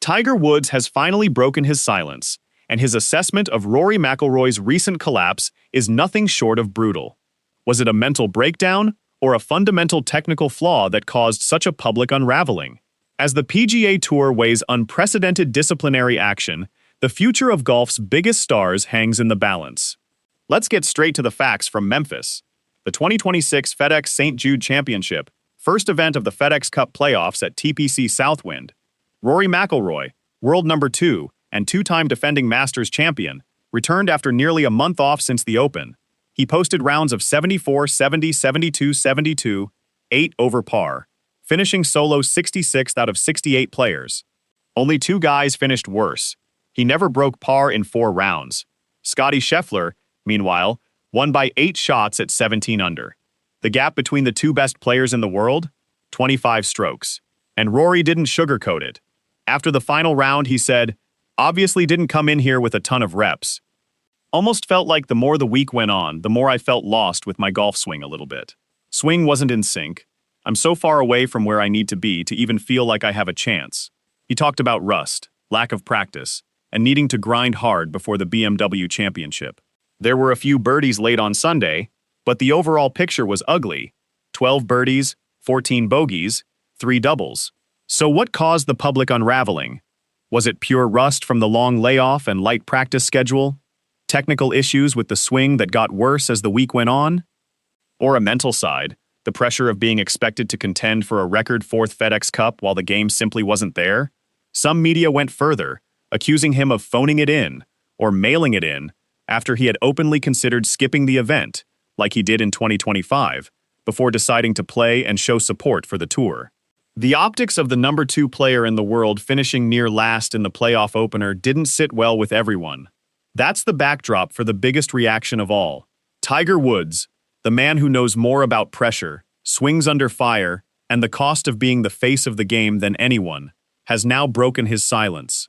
Tiger Woods has finally broken his silence, and his assessment of Rory McIlroy's recent collapse is nothing short of brutal. Was it a mental breakdown or a fundamental technical flaw that caused such a public unraveling? As the PGA Tour weighs unprecedented disciplinary action, the future of golf's biggest stars hangs in the balance. Let's get straight to the facts from Memphis. The 2026 FedEx St. Jude Championship, first event of the FedEx Cup playoffs at TPC Southwind. Rory McIlroy, world number 2 and two-time defending Masters champion, returned after nearly a month off since the Open. He posted rounds of 74, 70, 72, 72, 8 over par, finishing solo 66th out of 68 players. Only 2 guys finished worse. He never broke par in 4 rounds. Scottie Scheffler, meanwhile, won by 8 shots at 17 under. The gap between the 2 best players in the world? 25 strokes. And Rory didn't sugarcoat it. After the final round, he said, "Obviously didn't come in here with a ton of reps. Almost felt like the more the week went on, the more I felt lost with my golf swing a little bit. Swing wasn't in sync. I'm so far away from where I need to be to even feel like I have a chance." He talked about rust, lack of practice, and needing to grind hard before the BMW Championship. There were a few birdies late on Sunday, but the overall picture was ugly. 12 birdies, 14 bogeys, 3 doubles. So what caused the public unraveling? Was it pure rust from the long layoff and light practice schedule? Technical issues with the swing that got worse as the week went on? Or a mental side, the pressure of being expected to contend for a record 4th FedEx Cup while the game simply wasn't there? Some media went further, accusing him of phoning it in, or mailing it in, after he had openly considered skipping the event, like he did in 2025, before deciding to play and show support for the tour. The optics of the number 2 player in the world finishing near last in the playoff opener didn't sit well with everyone. That's the backdrop for the biggest reaction of all. Tiger Woods, the man who knows more about pressure, swings under fire, and the cost of being the face of the game than anyone, has now broken his silence.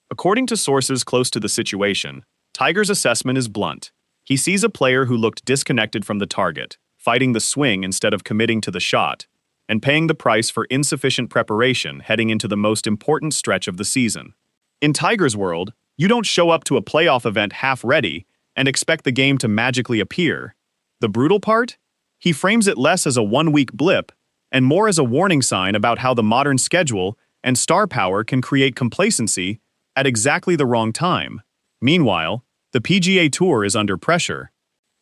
According to sources close to the situation, Tiger's assessment is blunt. He sees a player who looked disconnected from the target, fighting the swing instead of committing to the shot, and paying the price for insufficient preparation heading into the most important stretch of the season. In Tiger's world, you don't show up to a playoff event half-ready and expect the game to magically appear. The brutal part? He frames it less as a one-week blip and more as a warning sign about how the modern schedule and star power can create complacency at exactly the wrong time. Meanwhile, the PGA Tour is under pressure.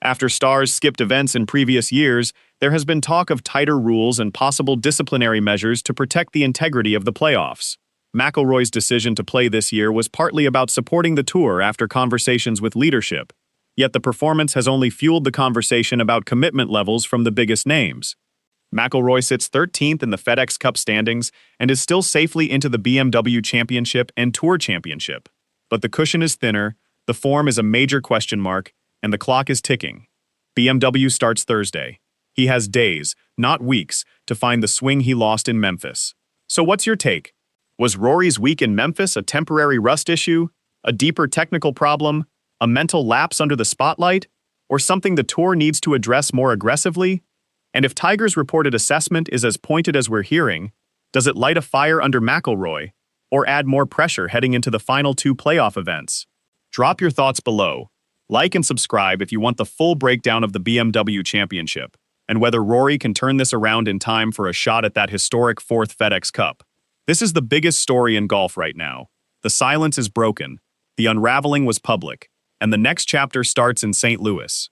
After stars skipped events in previous years, there has been talk of tighter rules and possible disciplinary measures to protect the integrity of the playoffs. McIlroy's decision to play this year was partly about supporting the tour after conversations with leadership, yet the performance has only fueled the conversation about commitment levels from the biggest names. McIlroy sits 13th in the FedEx Cup standings and is still safely into the BMW Championship and Tour Championship. But the cushion is thinner, the form is a major question mark, and the clock is ticking. BMW starts Thursday. He has days, not weeks, to find the swing he lost in Memphis. So what's your take? Was Rory's week in Memphis a temporary rust issue, a deeper technical problem, a mental lapse under the spotlight, or something the tour needs to address more aggressively? And if Tiger's reported assessment is as pointed as we're hearing, does it light a fire under McIlroy, or add more pressure heading into the final 2 playoff events? Drop your thoughts below. Like and subscribe if you want the full breakdown of the BMW Championship, and whether Rory can turn this around in time for a shot at that historic 4th FedEx Cup. This is the biggest story in golf right now. The silence is broken, the unraveling was public, and the next chapter starts in St. Louis.